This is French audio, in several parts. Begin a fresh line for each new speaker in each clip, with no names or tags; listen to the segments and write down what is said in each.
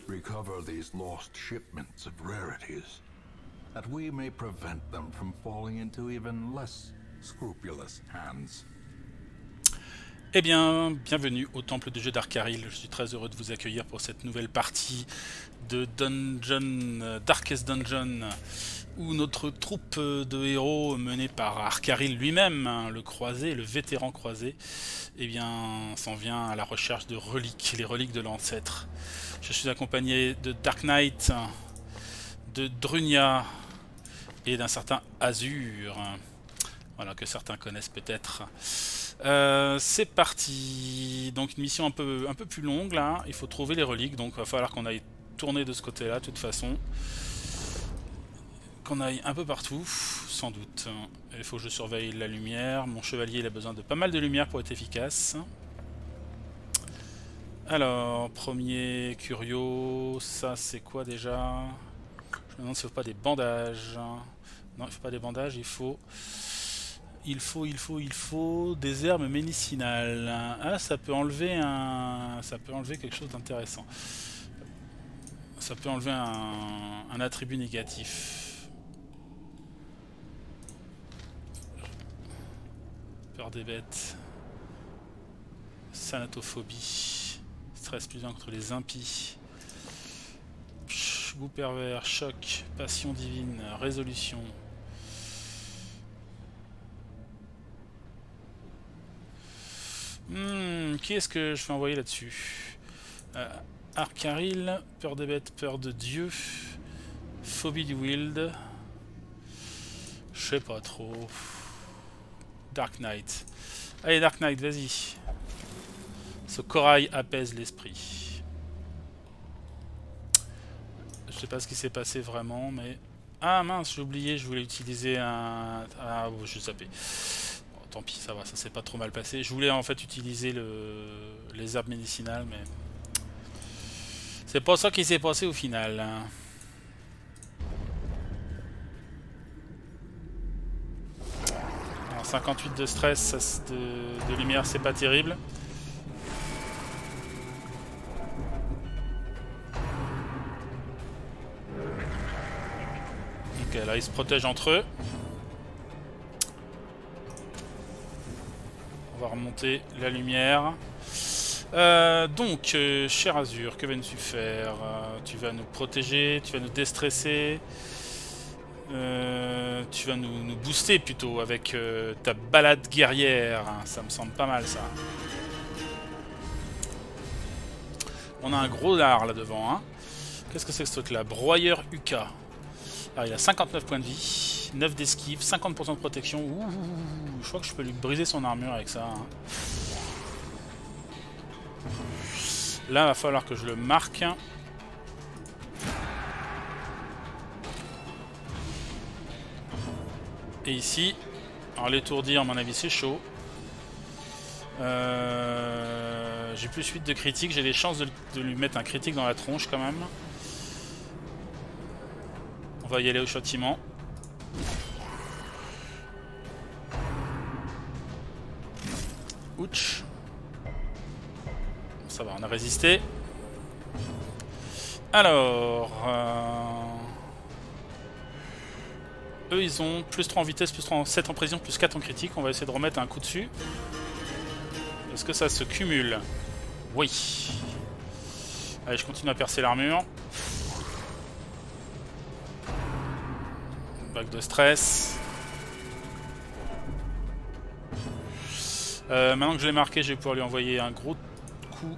Recover these lost shipments of rarities, that we may prevent them from falling into even less scrupulous hands.
Eh bien, bienvenue au temple de jeu d'Arkaril. Je suis très heureux de vous accueillir pour cette nouvelle partie de Dungeon, Darkest Dungeon, où notre troupe de héros menée par Arkaril lui-même, hein, le croisé, le vétéran croisé, eh bien, s'en vient à la recherche de reliques, les reliques de l'ancêtre. Je suis accompagné de Dark Knight, de Drunia et d'un certain Azur, voilà, que certains connaissent peut-être. C'est parti. Donc une mission un peu plus longue là. Il faut trouver les reliques, donc il va falloir qu'on aille tourner de ce côté-là de toute façon. Qu'on aille un peu partout, sans doute. Il faut que je surveille la lumière. Mon chevalier il a besoin de pas mal de lumière pour être efficace. Alors, premier curio, ça c'est quoi déjà? Je me demande s'il ne faut pas des bandages. Non, il ne faut pas des bandages, il faut des herbes médicinales. Ah, ça peut enlever quelque chose d'intéressant. Ça peut enlever un attribut négatif. Peur des bêtes. Sanatophobie. Stress plus contre les impies. Goût pervers, choc, passion divine, résolution. Qui est-ce que je vais envoyer là-dessus? Arkaril, peur des bêtes, peur de Dieu, phobie du wild. Je sais pas trop. Dark Knight. Allez, Dark Knight, vas-y. Ce corail apaise l'esprit. Je sais pas ce qui s'est passé vraiment, mais... Ah mince, j'ai oublié, je voulais utiliser un... Ah, bon, je zappé. Bon, tant pis, ça va, ça s'est pas trop mal passé. Je voulais en fait utiliser les herbes médicinales, mais... C'est pas ça qui s'est passé au final. 58 de stress, de lumière, c'est pas terrible. Ok, là ils se protègent entre eux. On va remonter la lumière. Donc, cher Azur, que vas-tu faire? Tu vas nous protéger, tu vas nous déstresser. Tu vas nous booster plutôt avec ta balade guerrière. Ça me semble pas mal ça. On a un gros lard là devant. Hein. Qu'est-ce que c'est que ce truc là? Broyeur Uka. Alors il a 59 points de vie, 9 d'esquive, 50% de protection. Ouh, je crois que je peux lui briser son armure avec ça. Hein. Là, il va falloir que je le marque. Et ici, alors l'étourdir, à mon avis, c'est chaud. J'ai plus 8 de critique. J'ai des chances de lui mettre un critique dans la tronche quand même. On va y aller au châtiment. Ouch. Ça va, on a résisté. Alors... eux, ils ont plus 3 en vitesse, plus 3 en 7 en précision, plus 4 en critique. On va essayer de remettre un coup dessus. Est-ce que ça se cumule? Oui. Allez, je continue à percer l'armure. Bague de stress. Maintenant que je l'ai marqué, je vais pouvoir lui envoyer un gros coup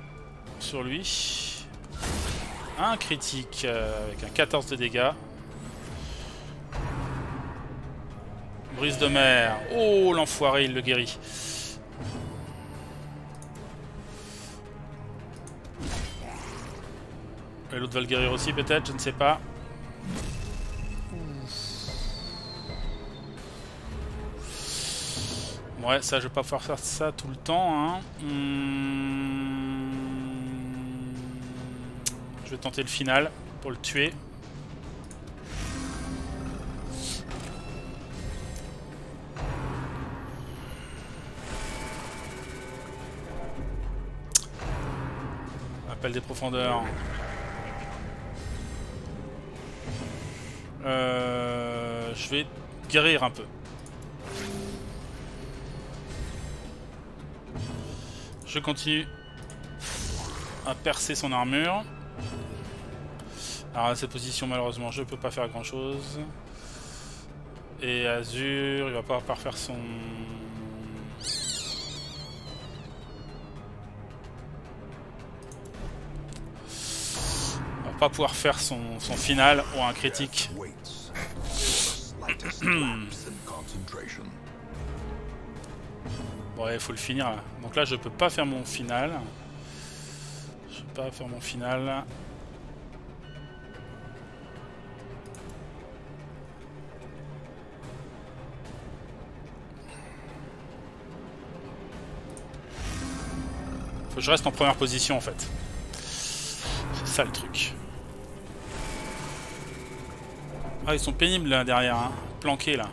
sur lui. Un critique avec un 14 de dégâts. Brise de mer. Oh, l'enfoiré, il le guérit. Et l'autre va le guérir aussi, peut-être, je ne sais pas. Ouais, ça, je vais pas pouvoir faire ça tout le temps. Hein. Je vais tenter le final pour le tuer. Appel des profondeurs. Je vais guérir un peu. Je continue à percer son armure. Alors à cette position, malheureusement, je peux pas faire grand chose. Et Azur, il va pas pouvoir faire son... Il va pas pouvoir faire son final ou un critique. Bon, il faut le finir là. Donc là, je peux pas faire mon final. Je peux pas faire mon final. Faut que je reste en première position en fait. C'est ça le truc. Ah, ils sont pénibles là derrière, hein. Planqués là.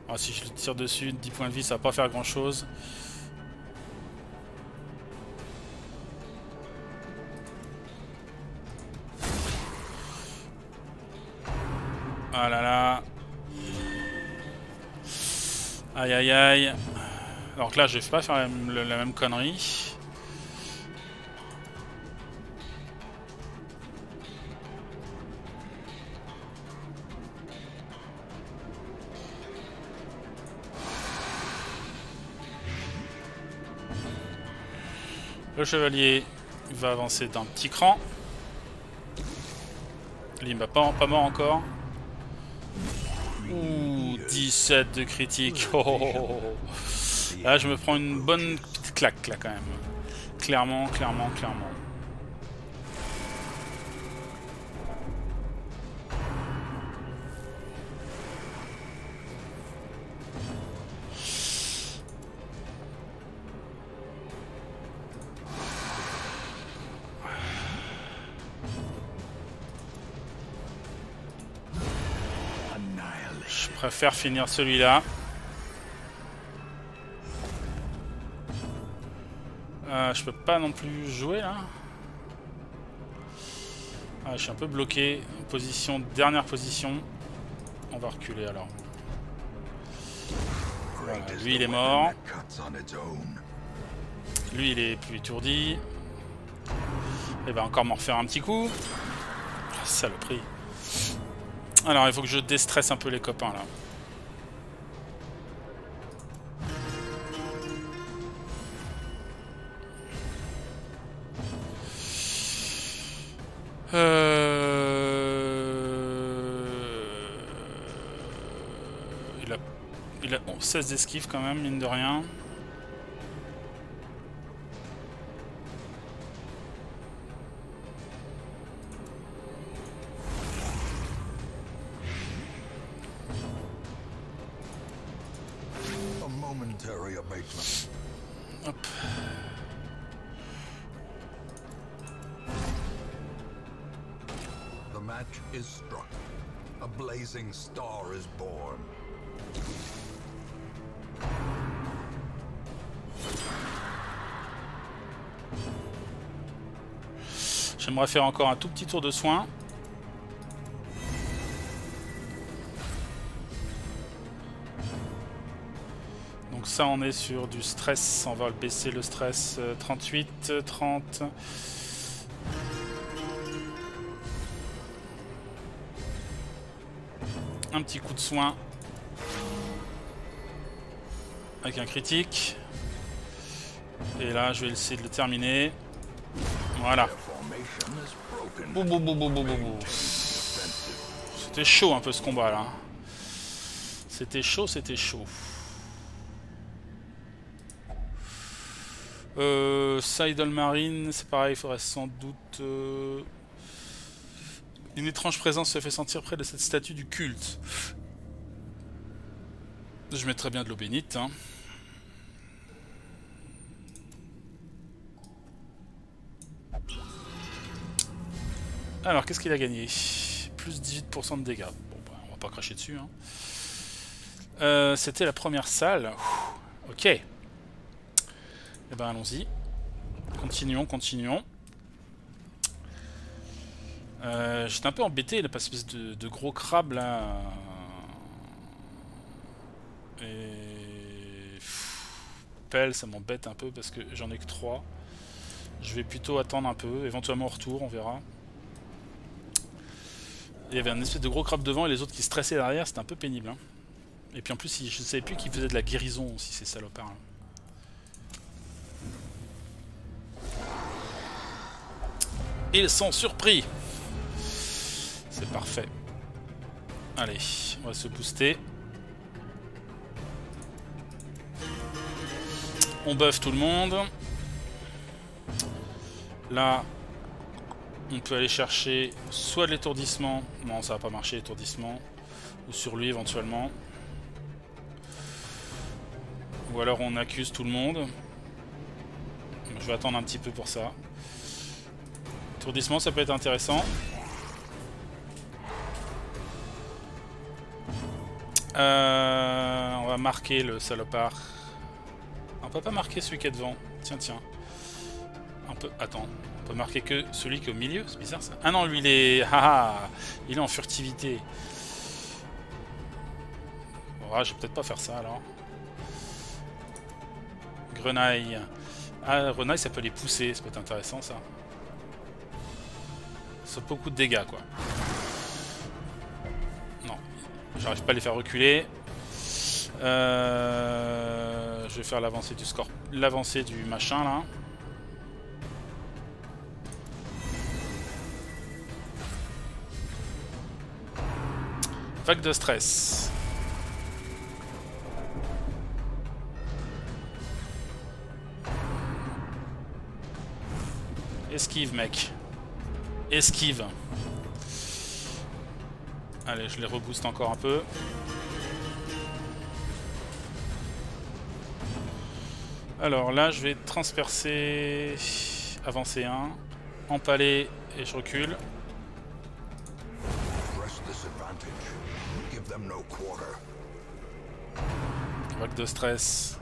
Ah, si je le tire dessus, 10 points de vie, ça va pas faire grand chose. Ah là là. Aïe aïe aïe. Alors que là, je vais pas faire la même connerie. Le chevalier va avancer d'un petit cran. Il n'est pas mort encore. Ouh, 17 de critique. Oh, oh, oh, oh. Là, je me prends une bonne petite claque, là, quand même. Clairement, clairement, clairement. Je préfère finir celui-là. Je peux pas non plus jouer là. Ah, je suis un peu bloqué. Position, dernière position. On va reculer alors. Voilà, lui il est mort. Lui il est plus étourdi. Il va encore m'en refaire un petit coup. Ah, saloperie. Alors il faut que je déstresse un peu les copains là. Il a 16 d'esquive quand même, mine de rien. Hop.
The match is struck. A blazing star is born.
J'aimerais faire encore un tout petit tour de soin. Donc ça on est sur du stress, on va le baisser le stress 38, 30. Un petit coup de soin. Avec un critique. Et là je vais essayer de le terminer. Voilà. Bou, bou, bou, bou, bou, bou, bou. C'était chaud un peu ce combat là. C'était chaud, c'était chaud. Sidle Marine, c'est pareil, il faudrait sans doute... Une étrange présence se fait sentir près de cette statue du culte. Je mettrais bien de l'eau bénite. Hein. Alors, qu'est-ce qu'il a gagné? Plus 18% de dégâts. Bon, bah, on va pas cracher dessus. Hein. C'était la première salle. Ok. Eh ben, allons-y. Continuons, continuons. J'étais un peu embêté, là, par cette espèce de gros crabe là. Et... Pelle, ça m'embête un peu parce que j'en ai que 3. Je vais plutôt attendre un peu, éventuellement au retour, on verra. Il y avait un espèce de gros crabe devant et les autres qui stressaient derrière, c'était un peu pénible. Hein. Et puis en plus, je ne savais plus qu'ils faisaient de la guérison aussi, ces salopards. Hein. Ils sont surpris. C'est parfait. Allez, on va se booster. On buff tout le monde. Là, on peut aller chercher soit de l'étourdissement. Non, ça va pas marcher l'étourdissement. Ou sur lui éventuellement. Ou alors on accuse tout le monde. Je vais attendre un petit peu pour ça. Étourdissement, ça peut être intéressant. On va marquer le salopard. On peut pas marquer celui qui est devant. Tiens, tiens. On peut... Attends. On peut marquer que celui qui est au milieu. C'est bizarre ça. Ah non, lui il est... Ah, il est en furtivité. Bon, je vais peut-être pas faire ça alors. Grenaille. Ah, grenaille, ça peut les pousser. Ça peut être intéressant ça. Ça fait beaucoup de dégâts quoi. Non. J'arrive pas à les faire reculer. Je vais faire l'avancée du score, l'avancée du machin là. Vague de stress. Esquive mec. Esquive. Allez, je les rebooste encore un peu. Alors là, je vais transpercer, avancer 1, empaler et je recule. Vague de stress.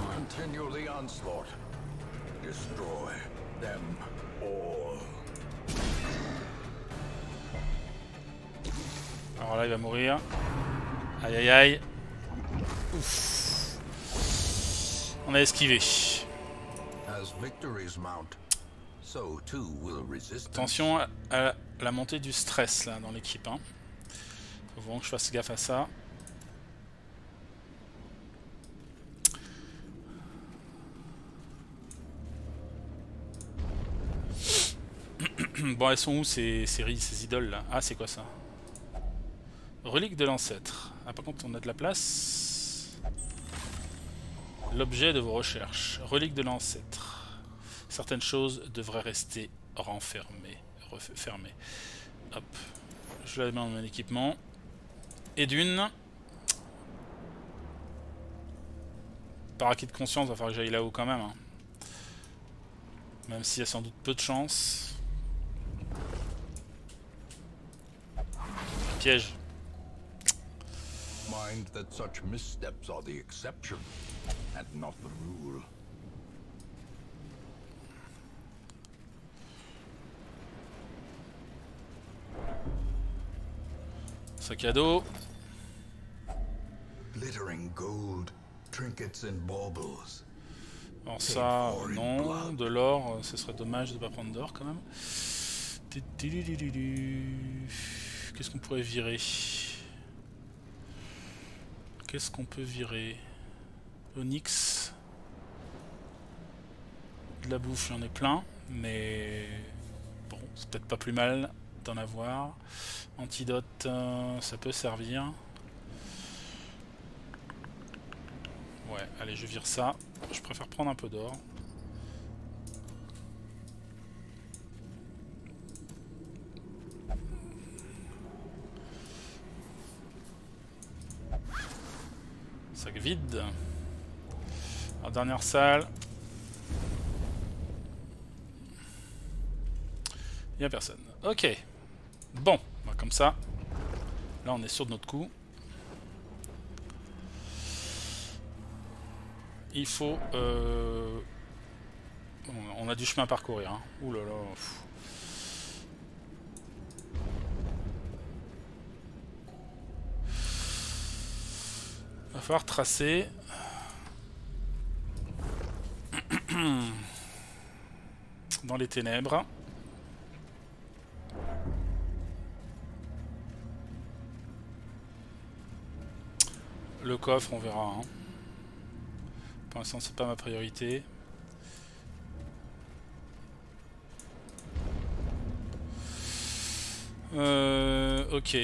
Continue the onslaught. Destroy them all.
Alors là, il va mourir. Aïe aïe aïe. Ouf. On a esquivé. Attention à la montée du stress là dans l'équipe. Hein. Faut vraiment que je fasse gaffe à ça. Bon, elles sont où ces idoles là? Ah, c'est quoi ça? Relique de l'ancêtre. Ah, par contre, on a de la place. L'objet de vos recherches. Relique de l'ancêtre. Certaines choses devraient rester renfermées. Fermées. Hop. Je la mets dans mon équipement. Et d'une. Par acquis de conscience, il va falloir que j'aille là-haut quand même. Hein. Même s'il y a sans doute peu de chance. Piège.
Mind that such missteps are the exception and not the rule.
Sac à dos.
Glittering gold, trinkets and baubles.
Alors ça, non. De l'or, ce serait dommage de ne pas prendre d'or quand même. Qu'est-ce qu'on pourrait virer? Qu'est-ce qu'on peut virer? Onyx. De la bouffe, j'en ai plein. Mais bon, c'est peut-être pas plus mal d'en avoir. Antidote, ça peut servir. Ouais, allez, je vire ça. Je préfère prendre un peu d'or. Sac vide. Alors, dernière salle. Il n'y a personne. Ok. Bon. comme ça. Là on est sûr de notre coup. Il faut... On a du chemin à parcourir. Hein. Ouh là là. Va falloir tracer. Dans les ténèbres. Le coffre, on verra. Hein. Pour l'instant, c'est pas ma priorité. Ok.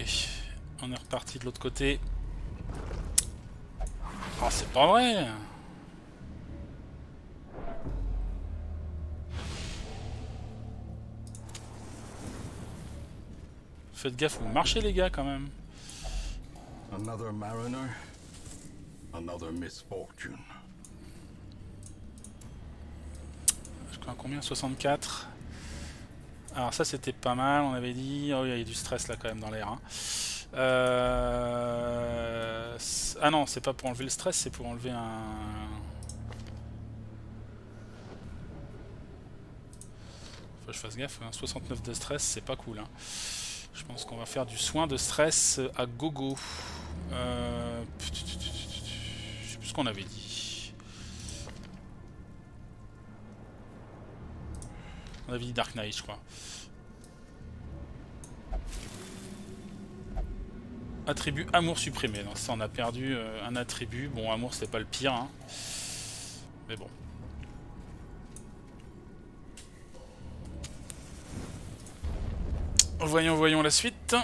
On est reparti de l'autre côté. Oh, c'est pas vrai! Faites gaffe, vous marchez les gars quand même.
Another mariner, another misfortune.
Je crois combien? 64. Alors ça c'était pas mal, on avait dit. Oh, il y a du stress là quand même dans l'air. Hein. Ah non, c'est pas pour enlever le stress, c'est pour enlever un... Faut que je fasse gaffe, hein. 69 de stress, c'est pas cool. Hein. Je pense qu'on va faire du soin de stress à gogo. Je sais plus ce qu'on avait dit. On avait dit Dark Knight, je crois. Attribut amour supprimé. Non, ça, on a perdu un attribut. Bon, amour, c'est pas le pire. Hein. Mais bon. Voyons la suite.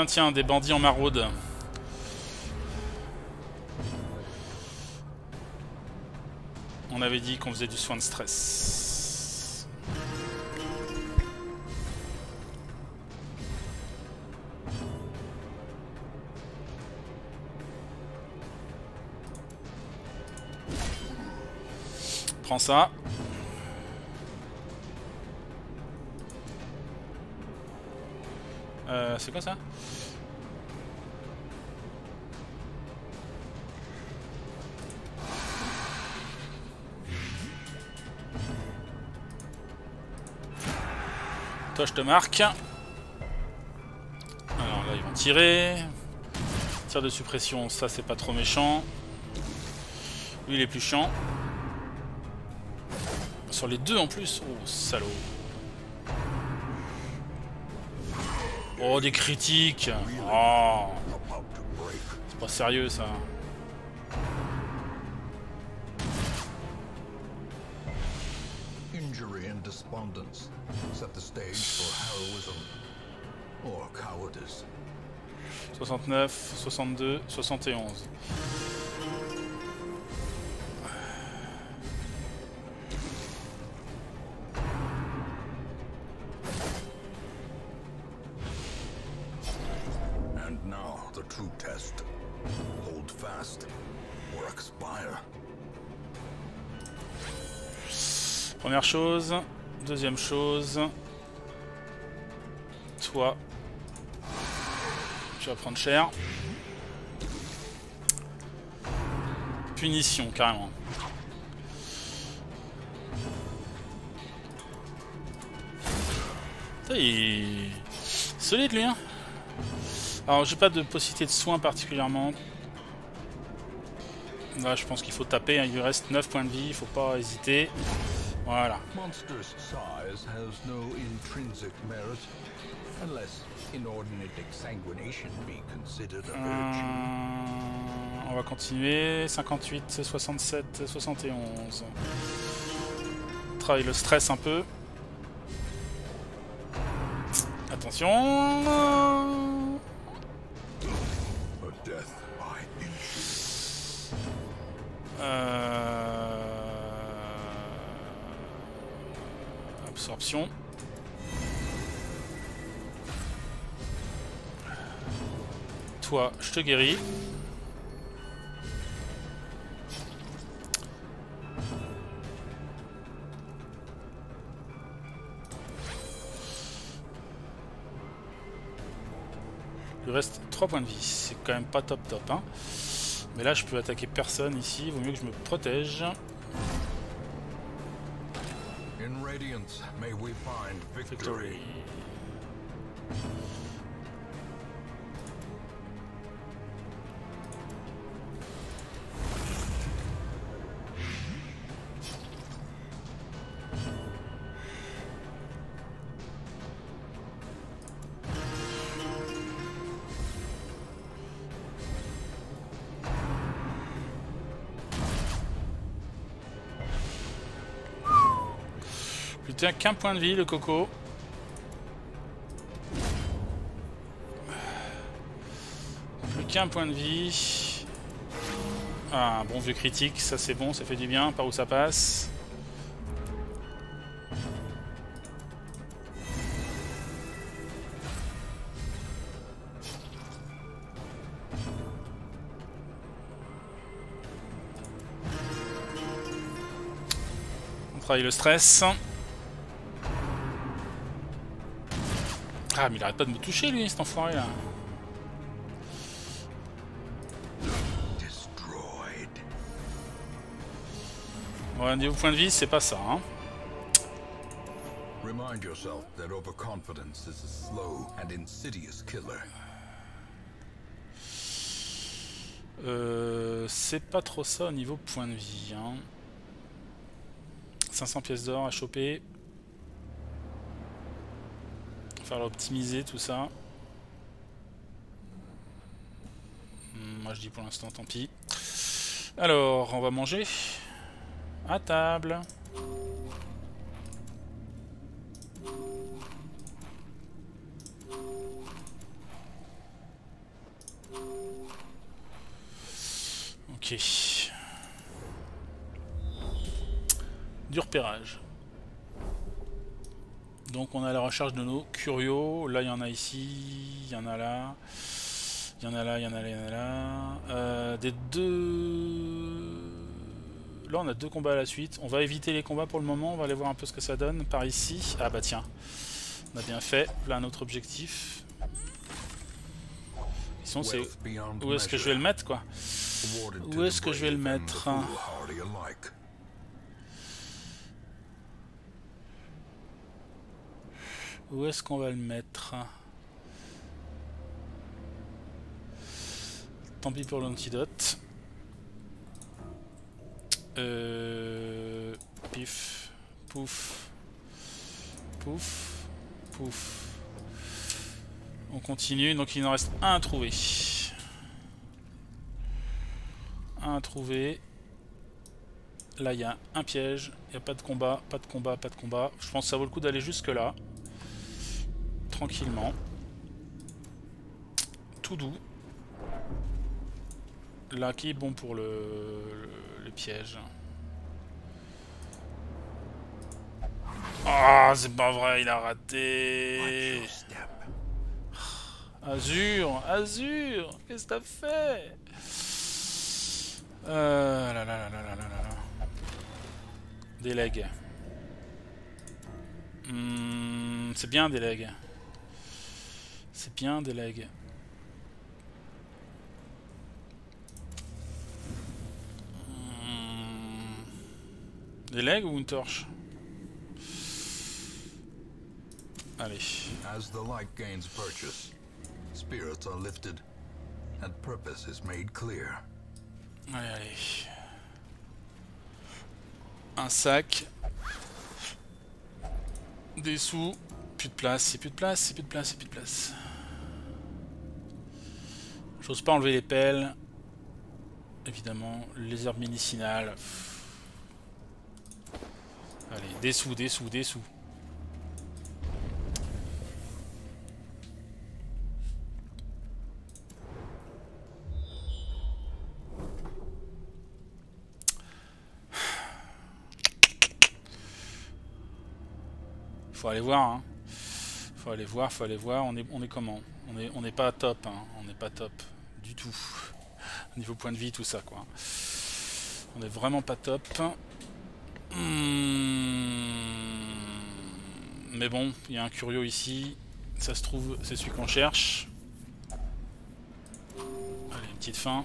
Tiens, des bandits en maraude. On avait dit qu'on faisait du soin de stress. Prends ça. C'est quoi ça? Toi je te marque. Alors là ils vont tirer. Tir de suppression, ça c'est pas trop méchant. Lui il est plus chiant. Sur les deux en plus. Oh salaud. Oh, des critiques. Oh. C'est pas sérieux ça.
Injury and despondence set the stage for heroism or cowardice.
69, 62, 71.
True test. Hold fast or expire.
Première chose, deuxième chose. Toi, tu vas prendre cher. Punition, carrément. Putain, il est solide lui, hein. Alors j'ai pas de possibilité de soins particulièrement. Là je pense qu'il faut taper, hein. Il lui reste 9 points de vie, il faut pas hésiter. Voilà.
Monster's size has no intrinsic merit, unless inordinate exsanguination be considered a virtue.
On va continuer. 58, 67, 71. Travaille le stress un peu. Attention. Absorption. Toi, je te guéris. Il reste 3 points de vie. C'est quand même pas top top. Hein. Mais là, je peux attaquer personne ici. Il vaut mieux que je me protège.
In Radiance, may we find victory.
Plus qu'un point de vie, le coco. Plus qu'un point de vie. Ah, un bon vieux critique, ça c'est bon, ça fait du bien. Par où ça passe? On travaille le stress. Ah mais il arrête pas de me toucher lui, cet enfoiré là. Ouais, niveau point de vie, c'est pas ça, hein.
Remind yourself that overconfidence is a slow and insidious killer.
C'est pas trop ça au niveau point de vie, hein. 500 pièces d'or à choper. Falloir optimiser tout ça. Moi je dis pour l'instant tant pis. Alors on va manger à table. Ok. Du repérage. Donc on a la recherche de nos curios. Là il y en a ici, il y en a là. Il y en a là, il y en a là, il y en a là. Des deux... Là on a 2 combats à la suite. On va éviter les combats pour le moment, on va aller voir un peu ce que ça donne par ici. Ah bah tiens, on a bien fait. Là un autre objectif. Sinon c'est... Où est-ce que je vais le mettre quoi? Où est-ce que je vais le mettre? Où est-ce qu'on va le mettre? Tant pis pour l'antidote. Pif, pouf, pouf, pouf. On continue, donc il en reste un à trouver. Un à trouver. Là il y a un piège, il n'y a pas de combat, pas de combat, pas de combat. Je pense que ça vaut le coup d'aller jusque là. Tranquillement. Tout doux. Là qui est bon pour le piège. Ah, c'est pas vrai, il a raté. Azur, Azur, qu'est-ce que t'as fait? Là là là là là là là. Des legs. C'est bien des legs. C'est bien des legs. Des legs ou une torche? Allez.
As the light gains purchase, spirits are lifted and purpose is made clear.
Allez, allez. Un sac. Des sous. Plus de place, c'est plus de place, c'est plus de place, c'est plus de place. J'ose pas enlever les pelles. Évidemment, les herbes médicinales. Allez, des sous, des sous, des sous. Faut aller voir, hein. Faut aller voir, faut aller voir. On est comment? On est pas top, hein. On n'est pas top du tout. Niveau point de vie, tout ça, quoi. On est vraiment pas top. Mais bon, il y a un curio ici. Ça se trouve, c'est celui qu'on cherche. petite fin.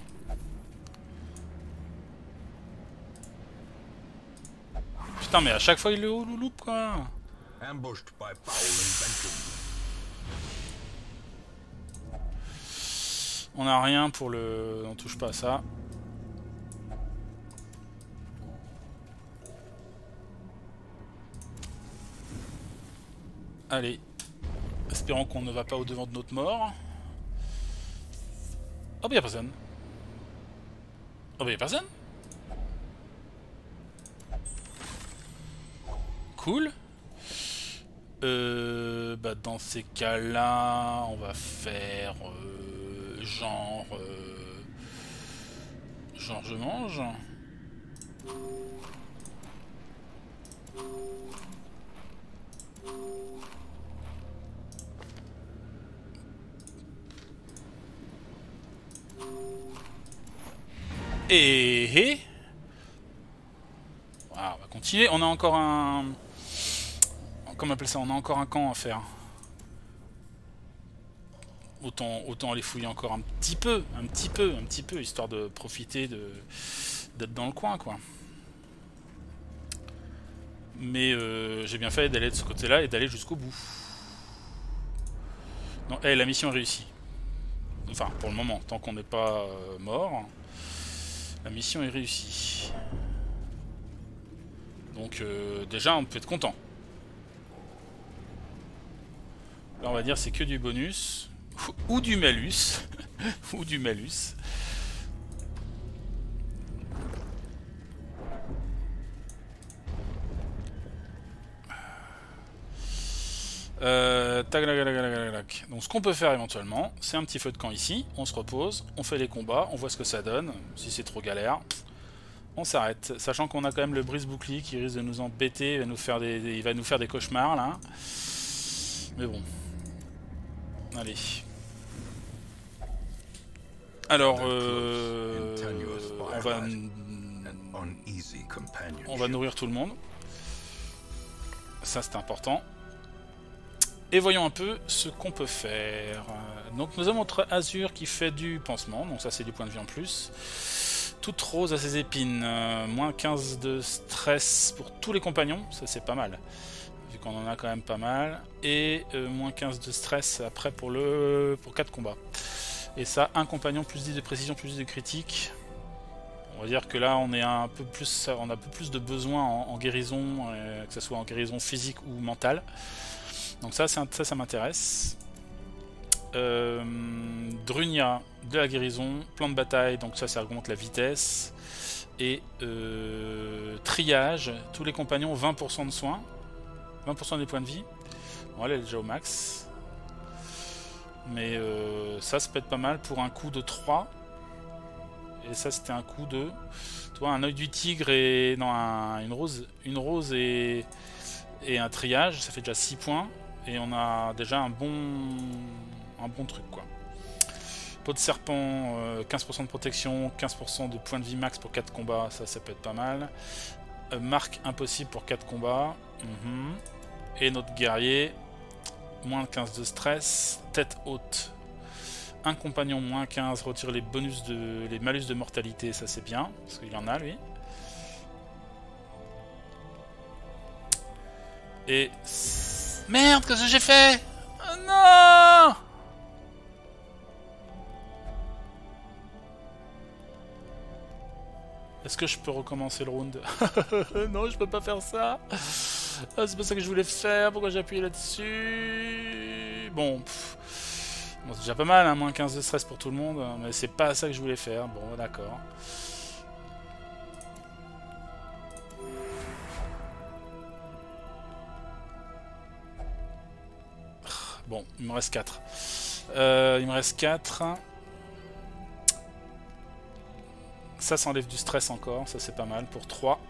Putain, mais à chaque fois il le loupe quoi.
Ambushed by foul invention.
On a rien pour le... On touche pas à ça. Allez. Espérons qu'on ne va pas au-devant de notre mort. Oh bah y'a personne. Oh bah y'a personne. Cool. Bah dans ces cas-là, on va faire genre je mange. Et voilà, on va continuer. On a encore un... Comment on appelle ça? On a encore un camp à faire. Autant aller fouiller encore un petit peu, histoire de profiter d'être dans le coin, quoi. Mais j'ai bien fait d'aller de ce côté-là et d'aller jusqu'au bout. Non, la mission est réussie. Enfin, pour le moment, tant qu'on n'est pas mort, la mission est réussie. Donc déjà, on peut être content. Là, on va dire c'est que du bonus. Ou du malus. Ou du malus. Donc ce qu'on peut faire éventuellement, c'est un petit feu de camp ici, on se repose, on fait les combats, on voit ce que ça donne. Si c'est trop galère, on s'arrête. Sachant qu'on a quand même le brise-bouclier qui risque de nous embêter, il va nous faire des cauchemars là. Mais bon. Allez. Alors, on va nourrir tout le monde. Ça c'est important. Et voyons un peu ce qu'on peut faire. Donc nous avons notre Azur qui fait du pansement, donc ça c'est du point de vie en plus. Toute rose à ses épines, moins 15 de stress pour tous les compagnons, ça c'est pas mal. Vu qu'on en a quand même pas mal. Et moins 15 de stress après pour 4 combats. Et ça, un compagnon, plus 10 de précision, plus 10 de critique. On va dire que là on est un peu plus, on a un peu plus de besoin en guérison, que ce soit en guérison physique ou mentale. Donc ça m'intéresse. Drunia, de la guérison. Plan de bataille, donc ça augmente la vitesse. Et triage, tous les compagnons 20% de soins. 20% des points de vie. Bon, elle est déjà au max. Mais ça peut être pas mal pour un coup de 3. Et ça c'était un coup de... Tu vois, un œil du tigre et... Non, une rose et un triage, ça fait déjà 6 points. Et on a déjà un bon truc quoi. Peau de serpent, 15% de protection, 15% de points de vie max pour 4 combats, ça peut être pas mal. Marque impossible pour 4 combats. Et notre guerrier, moins 15 de stress, tête haute. Un compagnon, moins 15, retire les malus de mortalité, ça c'est bien, parce qu'il y en a lui. Et... Merde, qu'est-ce que j'ai fait? Oh, non! Est-ce que je peux recommencer le round? Non, je peux pas faire ça. Ah, c'est pas ça que je voulais faire. Pourquoi j'ai appuyé là-dessus? Bon, c'est déjà pas mal, hein, moins 15 de stress pour tout le monde. Mais c'est pas ça que je voulais faire. Bon, d'accord. Bon, il me reste 4. Il me reste 4. Ça s'enlève du stress encore, ça c'est pas mal pour 3.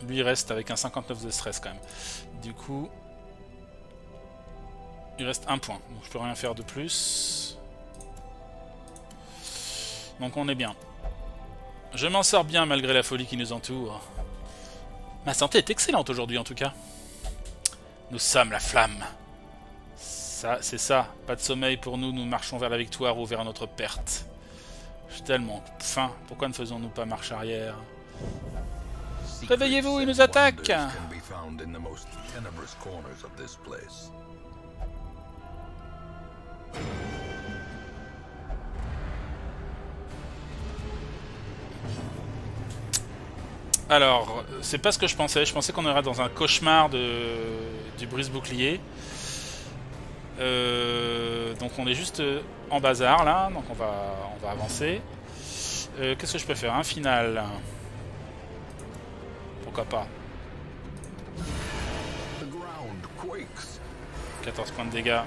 Lui il reste avec un 59 de stress quand même. Du coup, il reste 1 point, donc je peux rien faire de plus. Donc on est bien. Je m'en sors bien malgré la folie qui nous entoure. Ma santé est excellente aujourd'hui en tout cas. Nous sommes la flamme. Ça, c'est ça. Pas de sommeil pour nous, nous marchons vers la victoire ou vers notre perte. J'ai tellement faim. Pourquoi ne faisons-nous pas marche arrière? Réveillez-vous, il nous attaque! Alors, c'est pas ce que je pensais. Je pensais qu'on irait dans un cauchemar du brise-bouclier. Donc on est juste en bazar là, donc on va avancer. Qu'est-ce que je peux faire? Un final. Pourquoi pas? 14 points de dégâts.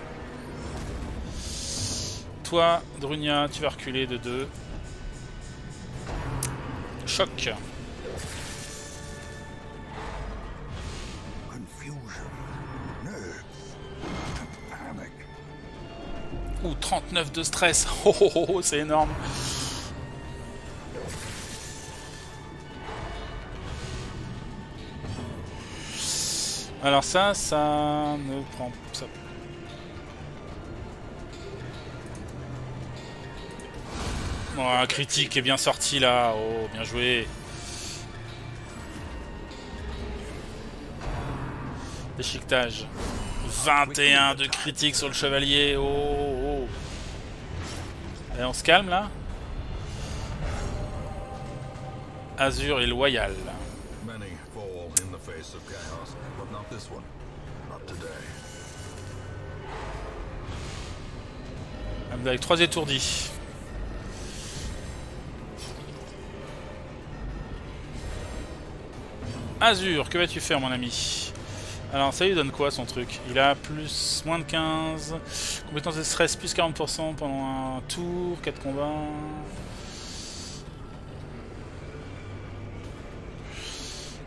Toi, Drunia, tu vas reculer de 2. Choc. Ouh, 39 de stress. Oh, oh, oh, oh, c'est énorme. Alors ça ne prend... Ça... Oh, un critique est bien sorti là. Oh, bien joué. Déchiquetage. 21 de critique sur le chevalier. Oh, oh. Allez, on se calme là. Azur est loyal. Avec 3 étourdis. Azur, que vas-tu faire mon ami? Alors ça lui donne quoi son truc? Il a plus moins de 15. Compétence de stress plus 40% pendant un tour, 4 combats.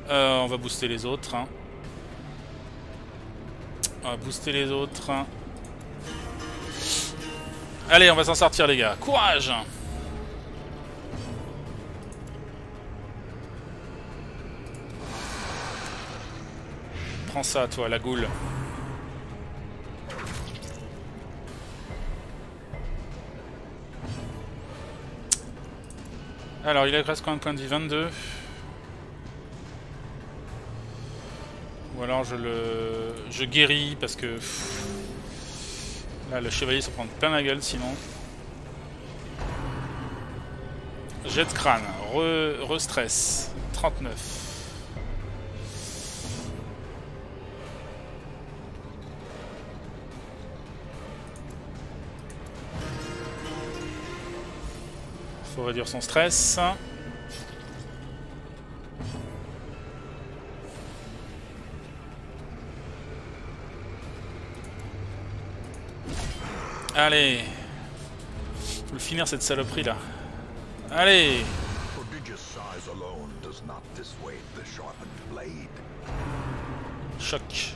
On va booster les autres. Hein. On va booster les autres. Allez, on va s'en sortir les gars. Courage! Prends ça, toi, la goule. Alors, il a presque combien de points de vie? 22. Ou alors je guéris parce que... Là, le chevalier se prend plein la gueule, sinon. Jet de crâne. Re-stress. 39. Faut réduire son stress. Allez. Faut le finir cette saloperie là. Allez. Choc.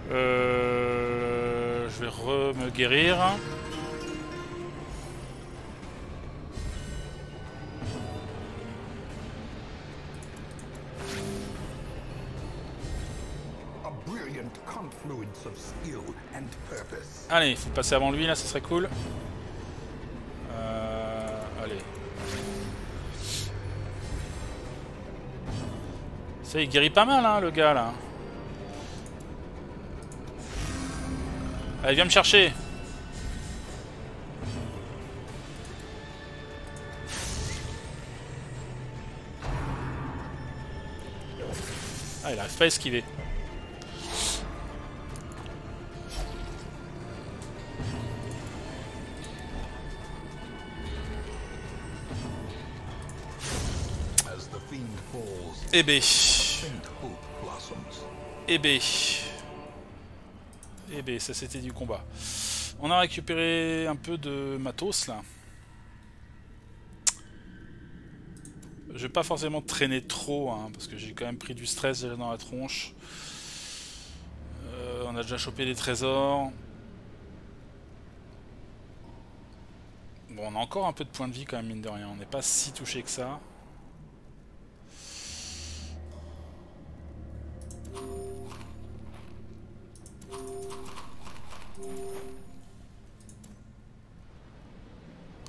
Je vais me guérir. Allez, il faut passer avant lui là, ça serait cool. Allez. Ça, il guérit pas mal, hein, le gars là. Allez, viens me chercher. Ah, il arrive pas à esquiver. Eh B. Eh B. Eh B, ça c'était du combat. On a récupéré un peu de matos là. Je vais pas forcément traîner trop, hein, parce que j'ai quand même pris du stress déjà dans la tronche. On a déjà chopé des trésors. Bon, on a encore un peu de points de vie quand même, mine de rien. On n'est pas si touché que ça.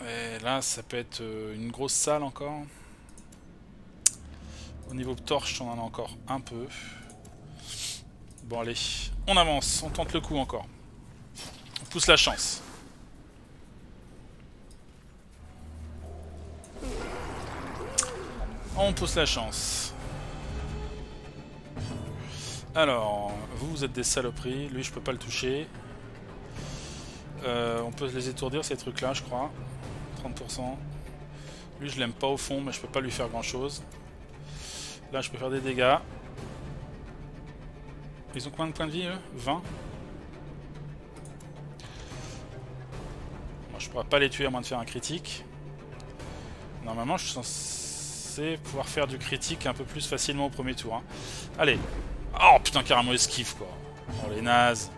Et là, ça peut être une grosse salle encore. Au niveau de torche, on en a encore un peu. Bon, allez, on avance, on tente le coup encore. On pousse la chance. On pousse la chance. Alors, vous êtes des saloperies. Lui, je peux pas le toucher. On peut les étourdir, ces trucs-là, je crois. 30%. Lui, je l'aime pas au fond, mais je peux pas lui faire grand-chose. Là, je peux faire des dégâts. Ils ont combien de points de vie, eux? 20. Bon, je pourrais pas les tuer à moins de faire un critique. Normalement, je suis censé pouvoir faire du critique un peu plus facilement au premier tour. Hein. Allez. Oh putain, carrément esquive, quoi. Oh, les nazes.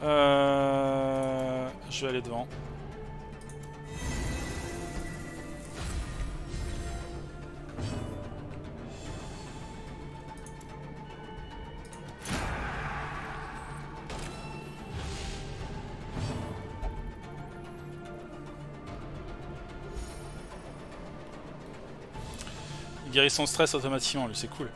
Je vais aller devant. Il guérit son stress automatiquement, lui, c'est cool.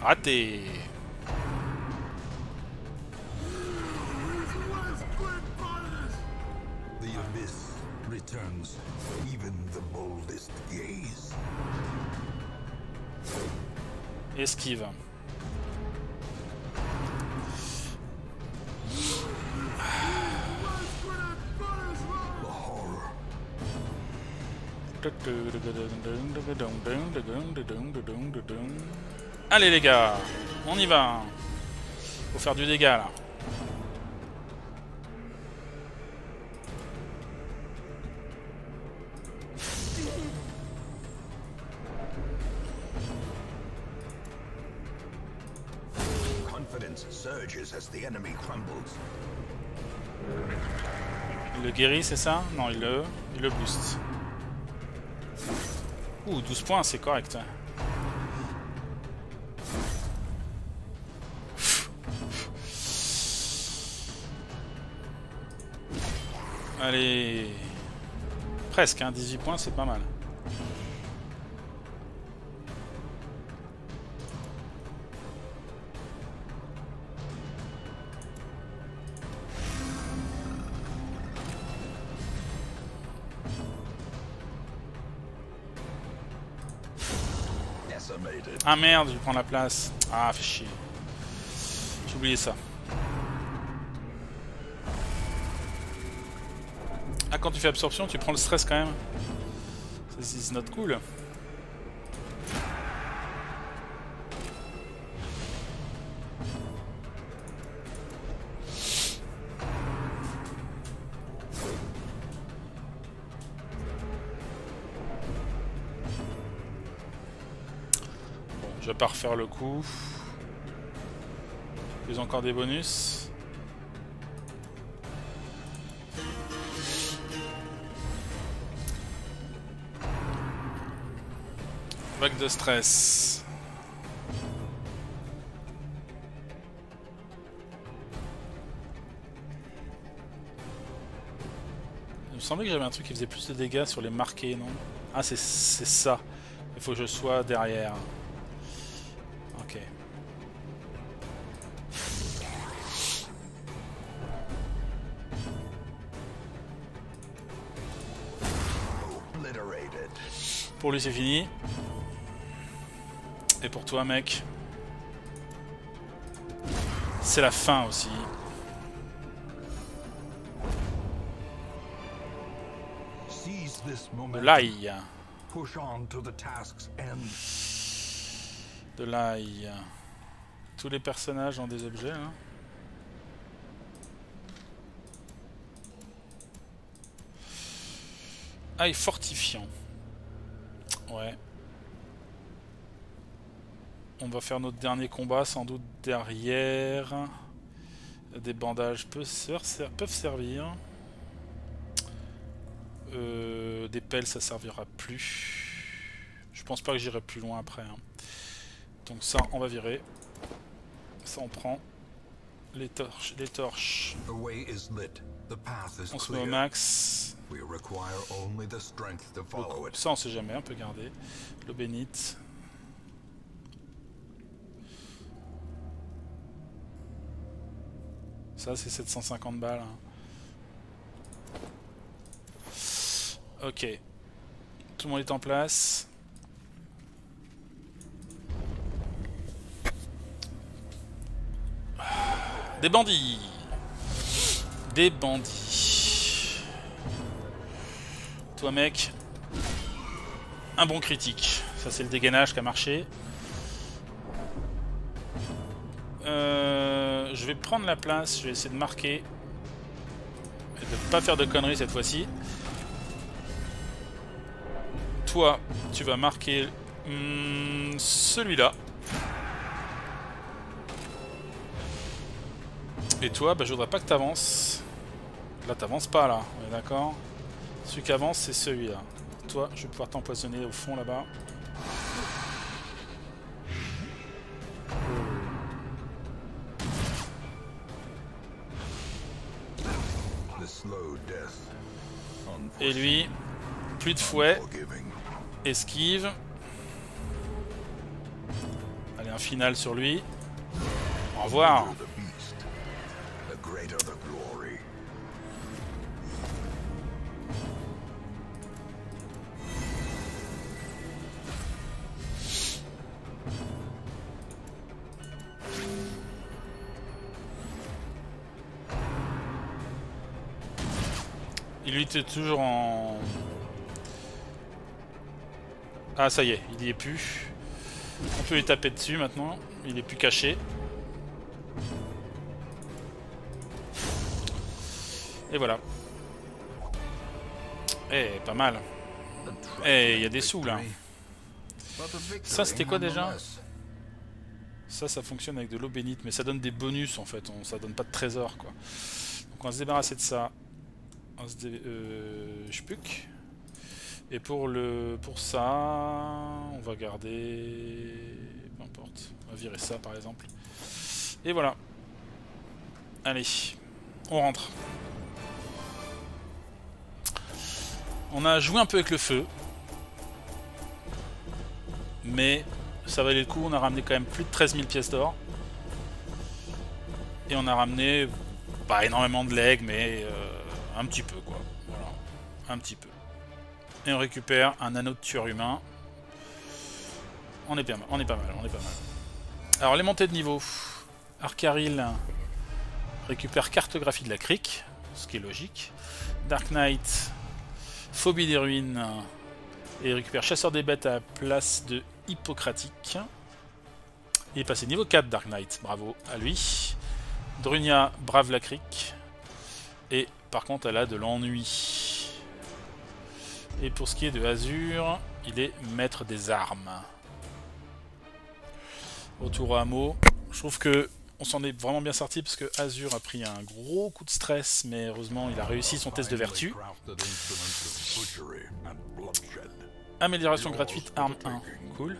Raté.
The abyss returns even the boldest gaze.
Esquive. Allez les gars, on y va. Faut faire du dégât là.
Confidence surges as the enemy crumbles.
Il le guérit, c'est ça? Non, il le booste. Ouh, 12 points, c'est correct. Allez. Presque, hein, 18 points, c'est pas mal. Ah merde, je prends la place. Ah, fait chier. J'ai oublié ça. Ah, quand tu fais absorption, tu prends le stress quand même. C'est not cool. Je vais pas refaire le coup. Plus encore des bonus. Vague de stress. Il me semblait que j'avais un truc qui faisait plus de dégâts sur les marqués, non? Ah, c'est ça. Il faut que je sois derrière. Ok. Pour lui, c'est fini. Et pour toi, mec, c'est la fin aussi. De l'ail. De l'ail. Tous les personnages ont des objets, hein. Ail fortifiant. Ouais. On va faire notre dernier combat sans doute derrière. Des bandages peuvent servir. Des pelles ça servira plus. Je pense pas que j'irai plus loin après. Hein. Donc ça on va virer. Ça on prend. Les torches. On se met au max. Ça on sait jamais, on peut garder. L'eau bénite. Ça c'est 750 balles. Hein. Ok. Tout le monde est en place. Des bandits. Des bandits. Toi mec. Un bon critique. Ça c'est le dégainage qui a marché. Je vais prendre la place. Je vais essayer de marquer. Et de ne pas faire de conneries cette fois-ci. Toi, tu vas marquer celui-là. Et toi, bah, je voudrais pas que tu avances. Là, t'avances pas, là. On est d'accord? Celui qui avance, c'est celui-là. Toi, je vais pouvoir t'empoisonner au fond, là-bas. Et lui, plus de fouet. Esquive. Allez, un final sur lui. Au revoir. Il était toujours en... Ah ça y est, il y est plus. On peut lui taper dessus maintenant. Il est plus caché. Et voilà. Eh, pas mal. Eh, il y a des sous là. Ça c'était quoi déjà? Ça fonctionne avec de l'eau bénite, mais ça donne des bonus en fait. Ça donne pas de trésor quoi. Donc on va se débarrasser de ça. J'puc. Et pour ça, on va garder... Peu importe. On va virer ça par exemple. Et voilà. Allez. On rentre. On a joué un peu avec le feu. Mais ça valait le coup. On a ramené quand même plus de 13 000 pièces d'or. Et on a ramené pas énormément de legs, mais un petit peu quoi. Voilà. Un petit peu. Et on récupère un anneau de tueur humain. On est pas mal, on est pas mal. Alors les montées de niveau. Arkaril récupère cartographie de la crique, ce qui est logique. Dark Knight, phobie des ruines. Et récupère chasseur des bêtes à la place de Hippocratique. Il est passé niveau 4 Dark Knight, bravo à lui. Drunia brave la crique. Et par contre elle a de l'ennui. Et pour ce qui est de Azur, il est maître des armes. Retour au hameau. Je trouve que on s'en est vraiment bien sorti parce que Azur a pris un gros coup de stress, mais heureusement il a réussi son test de vertu. Amélioration gratuite arme 1. Cool.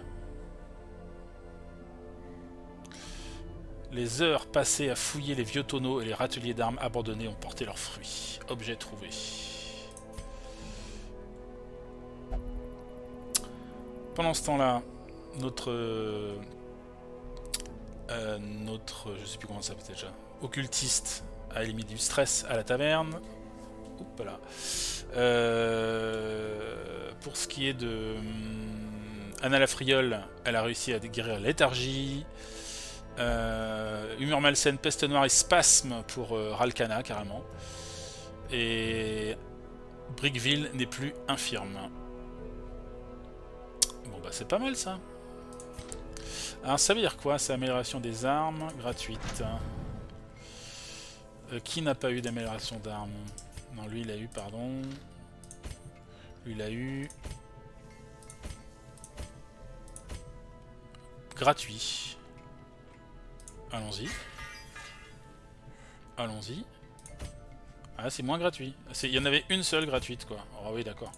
Les heures passées à fouiller les vieux tonneaux et les râteliers d'armes abandonnés ont porté leurs fruits. Objet trouvé. Pendant ce temps-là, notre je sais plus comment ça s'appelle déjà, occultiste a éliminé du stress à la taverne. Oups là. Pour ce qui est de Anna la Friole, elle a réussi à guérir la léthargie. Humeur malsaine, peste noire et spasme pour Ralkana carrément. Et Brickville n'est plus infirme. Bon bah c'est pas mal ça. Alors ça veut dire quoi? C'est amélioration des armes gratuite. Qui n'a pas eu d'amélioration d'armes? Non, lui il a eu, pardon. Lui il a eu. gratuit. Allons-y. Allons-y. Ah, c'est moins gratuit. Il y en avait une seule gratuite, quoi. Oh oui, d'accord.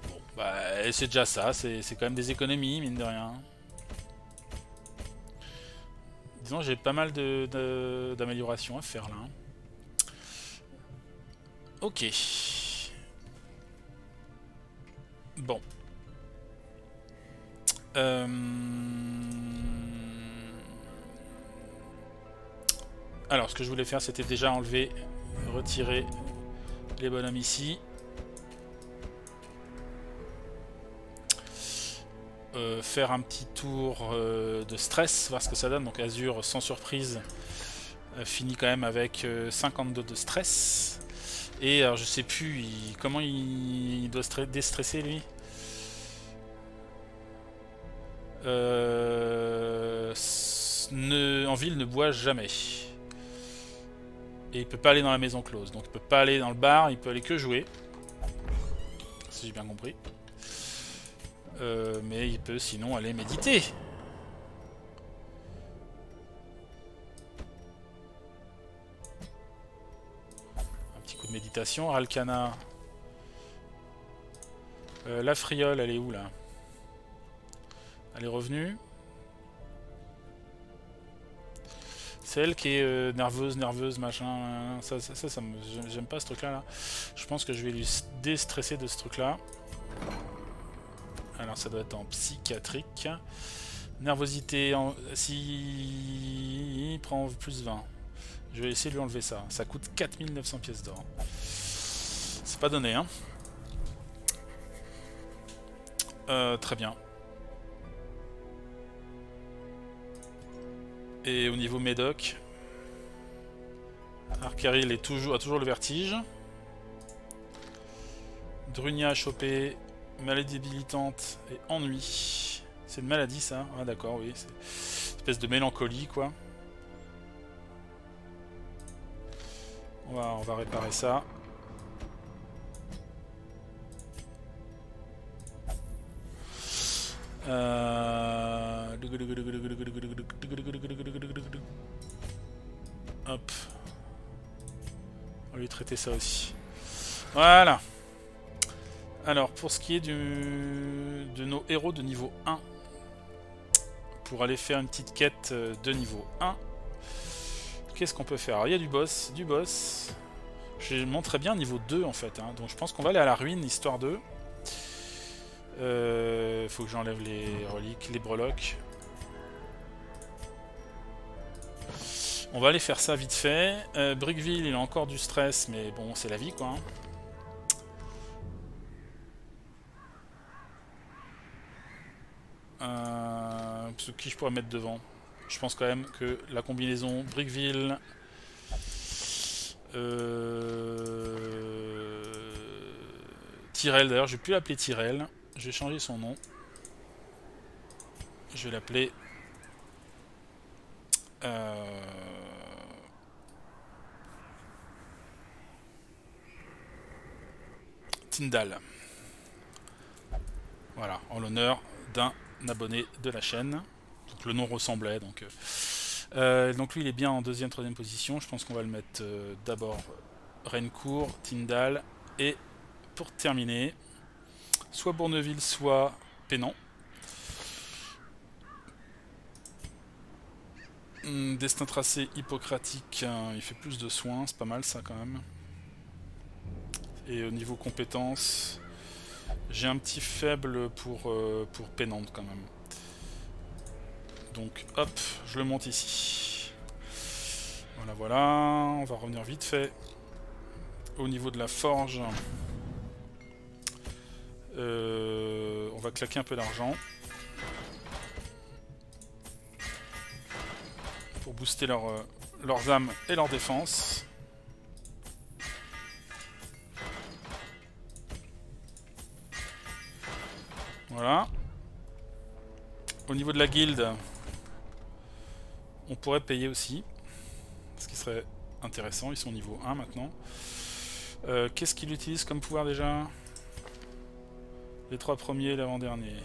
Bon, bah, c'est déjà ça. C'est quand même des économies, mine de rien. Disons, j'ai pas mal d'améliorations à faire, là. Ok. Bon. Alors, ce que je voulais faire, c'était déjà enlever, retirer les bonhommes ici. Faire un petit tour de stress, voir ce que ça donne. Donc Azur, sans surprise, finit quand même avec 52 de stress. Et alors, je sais plus comment il doit déstresser, lui. En ville, ne boit jamais. Et il peut pas aller dans la maison close. Donc il peut pas aller dans le bar, il peut aller que jouer. Si j'ai bien compris. Mais il peut sinon aller méditer. Un petit coup de méditation. Ralkana. La friole, elle est où là? Elle est revenue. C'est elle qui est nerveuse, machin. Ça j'aime pas ce truc-là. Là. Je pense que je vais lui déstresser de ce truc-là. Alors ça doit être en psychiatrique. Nervosité, si il prend plus 20. Je vais essayer de lui enlever ça. Ça coûte 4900 pièces d'or. C'est pas donné, hein. Très bien. Et au niveau médoc, Arkaril a toujours le vertige. Drunia a chopé maladie débilitante et ennui. C'est une maladie ça? Ah d'accord, oui. C'est une espèce de mélancolie quoi. On va réparer ça. Hop. On va lui traiter ça aussi. Voilà. Alors, pour ce qui est de nos héros de niveau 1, pour aller faire une petite quête de niveau 1, qu'est-ce qu'on peut faire? Alors, il y a du boss. Je montrerai bien niveau 2 en fait. Hein. Donc je pense qu'on va aller à la ruine, histoire 2. Faut que j'enlève les reliques, les breloques. On va aller faire ça vite fait. Brickville, il a encore du stress, mais bon, c'est la vie quoi. Qui je pourrais mettre devant? Je pense quand même que la combinaison Brickville, Tyrell, d'ailleurs je vais plus l'appeler Tyrell, je vais changer son nom. Je vais l'appeler Tyndall. Voilà, en l'honneur d'un abonné de la chaîne. Donc le nom ressemblait. Donc lui il est bien en deuxième, troisième position. Je pense qu'on va le mettre d'abord Rencourt, Tyndall et pour terminer, soit Bourneville, soit Pénan. Destin tracé hippocratique, il fait plus de soins, c'est pas mal ça quand même. Et au niveau compétences, j'ai un petit faible pour Pénante quand même. Donc hop, je le monte ici. Voilà, on va revenir vite fait au niveau de la forge. On va claquer un peu d'argent pour booster leurs âmes et leur défense. Voilà. Au niveau de la guilde, on pourrait payer aussi, ce qui serait intéressant. Ils sont niveau 1 maintenant. Qu'est-ce qu'il utilise comme pouvoir déjà? Les 3 premiers et l'avant-dernier.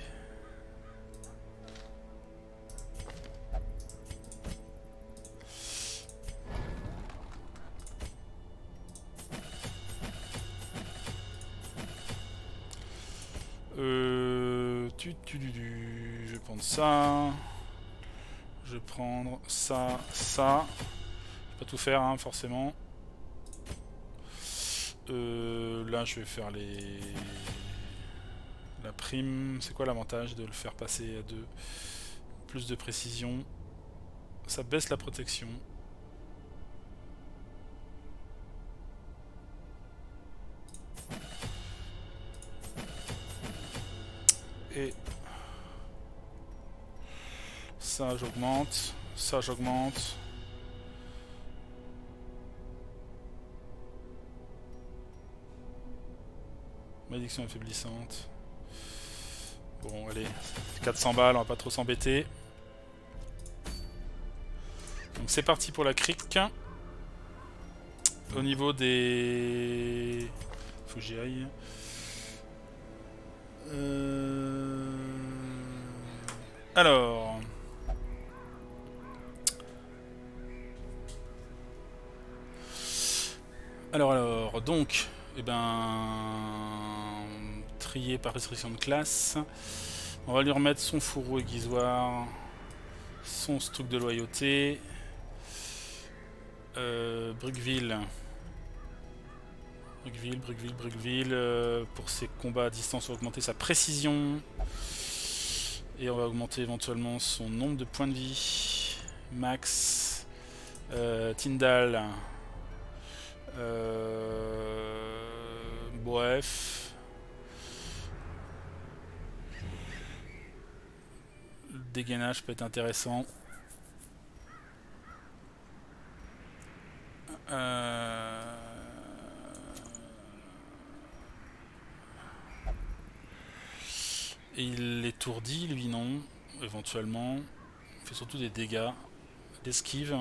Je vais prendre ça. Je vais prendre ça, ça. Je vais pas tout faire, hein, forcément. Là, je vais faire les... La prime. C'est quoi l'avantage de le faire passer à 2? Plus de précision. Ça baisse la protection. Et ça j'augmente, ça j'augmente. Malédiction affaiblissante. Bon allez, 400 balles, on va pas trop s'embêter. Donc c'est parti pour la cric. Au niveau des... Faut que j'y aille. Alors... donc, eh ben... trier par restriction de classe. On va lui remettre son fourreau aiguisoir, son truc de loyauté, Bruckville, pour ses combats à distance, on va augmenter sa précision. Et on va augmenter éventuellement son nombre de points de vie. Max. Tyndall. Bref. Le dégainage peut être intéressant. Et il l'étourdit, lui non, éventuellement. Il fait surtout des dégâts. L'esquive.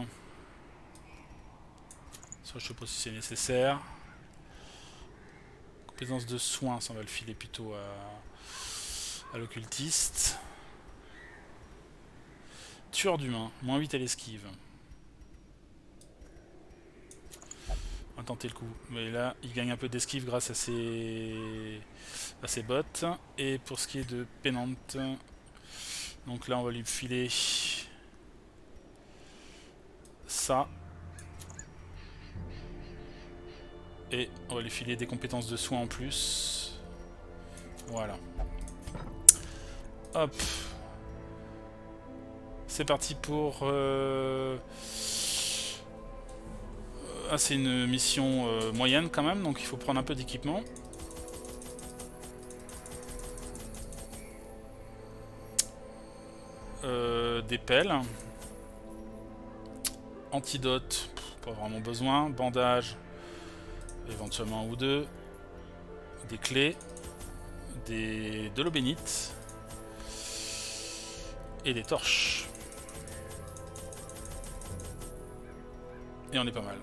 Ça, je sais pas si c'est nécessaire. Compétence de soin, ça on va le filer plutôt à l'occultiste. Tueur d'humain, moins 8 à l'esquive. On va tenter le coup. Mais là, il gagne un peu d'esquive grâce à ses bottes. Et pour ce qui est de pénante, donc là on va lui filer ça. Et on va lui filer des compétences de soins en plus. Voilà. Hop. C'est parti pour... Ah, c'est une mission moyenne quand même, donc il faut prendre un peu d'équipement. Des pelles. Antidote, pas vraiment besoin. Bandage, éventuellement un ou deux. Des clés. De l'eau bénite. Et des torches. Et on est pas mal.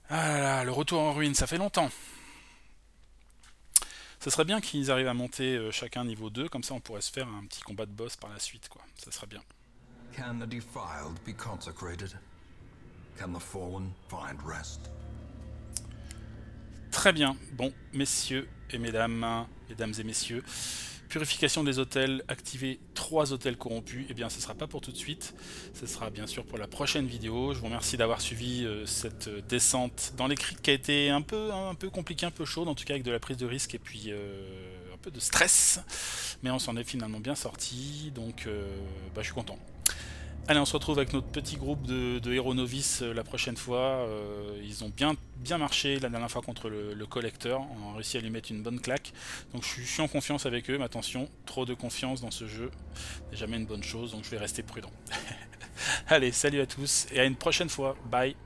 Ah là, le retour en ruine, ça fait longtemps. Ce serait bien qu'ils arrivent à monter chacun niveau 2, comme ça on pourrait se faire un petit combat de boss par la suite, quoi. Ça serait bien.
Can the defiled be consecrated? Can the fallen find rest?
Très bien. Bon, messieurs et mesdames et messieurs, purification des hôtels, activer 3 hôtels corrompus. Eh bien, ce ne sera pas pour tout de suite. Ce sera bien sûr pour la prochaine vidéo. Je vous remercie d'avoir suivi cette descente dans les criques qui a été un peu compliquée, un peu chaude, en tout cas avec de la prise de risque et puis un peu de stress. Mais on s'en est finalement bien sorti, donc je suis content. Allez, on se retrouve avec notre petit groupe de héros novices la prochaine fois. Ils ont bien marché la dernière fois contre le collecteur. On a réussi à lui mettre une bonne claque. Donc je suis en confiance avec eux, mais attention, trop de confiance dans ce jeu n'est jamais une bonne chose, donc je vais rester prudent. Allez, salut à tous et à une prochaine fois. Bye.